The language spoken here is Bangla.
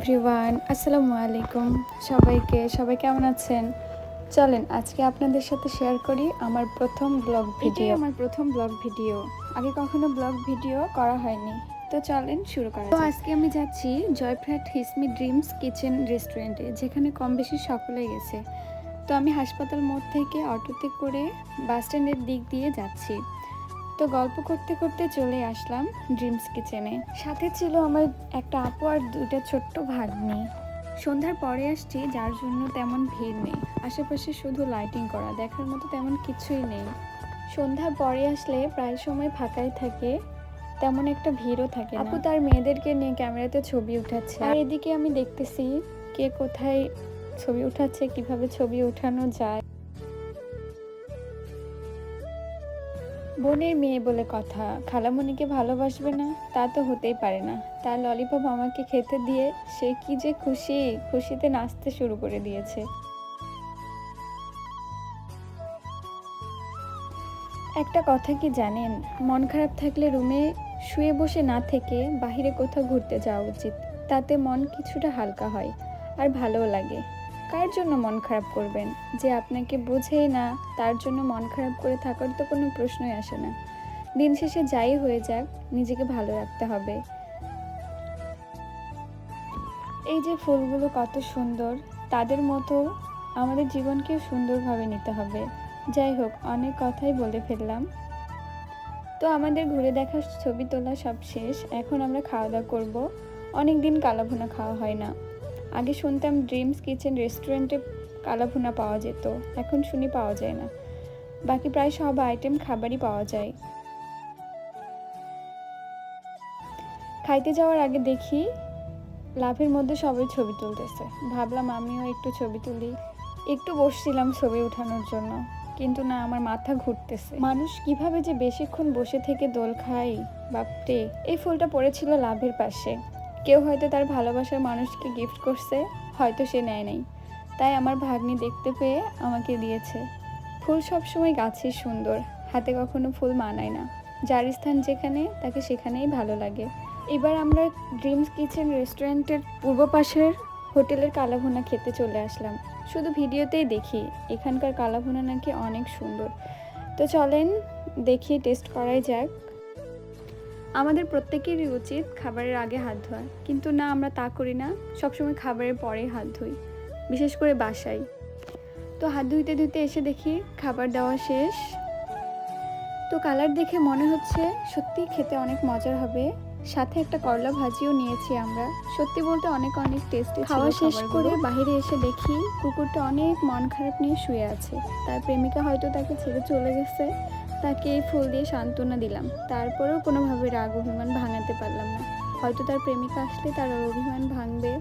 এভরিওয়ান, আসসালামু আলাইকুম। সবাই কেমন আছেন? চলেন আজকে আপনাদের সাথে শেয়ার করি আমার প্রথম ব্লগ ভিডিও। আগে কখনো ব্লগ ভিডিও করা হয়নি, তো চলেন শুরু করা যাক। তো আজকে আমি যাচ্ছি জয়প্রাট হিসমি ড্রিমস কিচেন রেস্টুরেন্টে, যেখানে কম বেশি সকলেই গেছে। তো আমি হাসপাতাল মোড় থেকে অটোতে করে বাস স্ট্যান্ডের দিক দিয়ে যাচ্ছি। তো গল্প করতে করতে চলে আসলাম ড্রিমস কিচেনে। সাথে ছিল আমার একটা আপু আর দুইটা ছোট্ট ভাগ্নি। সন্ধ্যার পরে আসছি, যার জন্য তেমন ভিড় নেই। আশেপাশে শুধু লাইটিং করা, দেখার মতো তেমন কিছুই নেই। সন্ধ্যার পরে আসলে প্রায় সময় ফাঁকাই থাকে, তেমন একটা ভিড়ও থাকে না। আপু তার মেয়েদেরকে নিয়ে ক্যামেরাতে ছবি উঠাচ্ছে, আর এদিকে আমি দেখতেছি কে কোথায় ছবি উঠাচ্ছে, কিভাবে ছবি ওঠানো যায়। বোনের মেয়ে বলে কথা, খালামণিকে ভালোবাসবে না তা তো হতেই পারে না। তার ললিপপ আমাকে খেতে দিয়ে সে কি যে খুশিতে নাচতে শুরু করে দিয়েছে। একটা কথা কি জানেন, মন খারাপ থাকলে রুমে শুয়ে বসে না থেকে বাইরে কোথাও ঘুরতে যাওয়া উচিত। তাতে মন কিছুটা হালকা হয় আর ভালোও লাগে। কার জন্য মন খারাপ করবেন? যে আপনাকে বোঝেই না তার জন্য মন খারাপ করে থাকার তো কোনো প্রশ্নই আসে না। দিন শেষে যাই হয়ে যাক, নিজেকে ভালো রাখতে হবে। এই যে ফুলগুলো কত সুন্দর, তাদের মতো আমাদের জীবনকেও সুন্দরভাবে নিতে হবে। যাই হোক, অনেক কথাই বলে ফেললাম। তো আমাদের ঘুরে দেখা, ছবি তোলা সব শেষ। এখন আমরা খাওয়া দাওয়া করবো। অনেক দিন কালাভুনা খাওয়া হয় না। আগে শুনতাম ড্রিমস কিচেন রেস্টুরেন্টে কালাভুনা পাওয়া যেত, এখন শুনি পাওয়া যায় না। বাকি প্রায় সব আইটেম খাবারই পাওয়া যায়। খাইতে যাওয়ার আগে দেখি লাভের মধ্যে সবাই ছবি তুলতেছে, ভাবলাম আমিও একটু ছবি তুলি। একটু বসছিলাম ছবি ওঠানোর জন্য, কিন্তু না, আমার মাথা ঘুরতেছে। মানুষ কিভাবে যে বেশিক্ষণ বসে থেকে দোল খায়, বাপরে। এই ফুলটা পড়েছিল লাভের পাশে। কেউ হয়তো তার ভালোবাসার মানুষকে গিফট করছে, হয়তো সে নেয় নাই, তাই আমার ভাগ্নি দেখতে পেয়ে আমাকে দিয়েছে। ফুল সবসময় গাছের সুন্দর, হাতে কখনো ফুল মানায় না। যার স্থান যেখানে, তাকে সেখানেই ভালো লাগে। এবার আমরা ড্রিমস কিচেন রেস্টুরেন্টের পূর্ব পাশের হোটেলের কালাভুনা খেতে চলে আসলাম। শুধু ভিডিওতেই দেখি এখানকার কালাভুনা নাকি অনেক সুন্দর। তো চলেন দেখি, টেস্ট করাই যাক। আমাদের প্রত্যেকেরই উচিত খাবারের আগে হাত ধোয়া, কিন্তু না, আমরা তা করি না। সবসময় খাবারের পরে হাত ধুই, বিশেষ করে বাসায়। তো হাত ধুইতে ধুইতে এসে দেখি খাবার দেওয়া শেষ। তো কালার দেখে মনে হচ্ছে সত্যি খেতে অনেক মজার হবে। সাথে একটা করলা ভাজিও নিয়েছি আমরা। সত্যি বলতে অনেক টেস্টি ছিল। খাওয়া শেষ করে বাইরে এসে দেখি কুকুরটা অনেক মন খারাপ নিয়ে শুয়ে আছে। তার প্রেমিকা হয়তো তাকে ছেড়ে চলে গেছে। তাকে এই ফুল দিয়ে সান্ত্বনা দিলাম, তারপরেও কোনোভাবে রাগ অভিমান ভাঙাতে পারলাম না। হয়তো তার প্রেমিকা আসলে তার অভিমান ভাঙবে।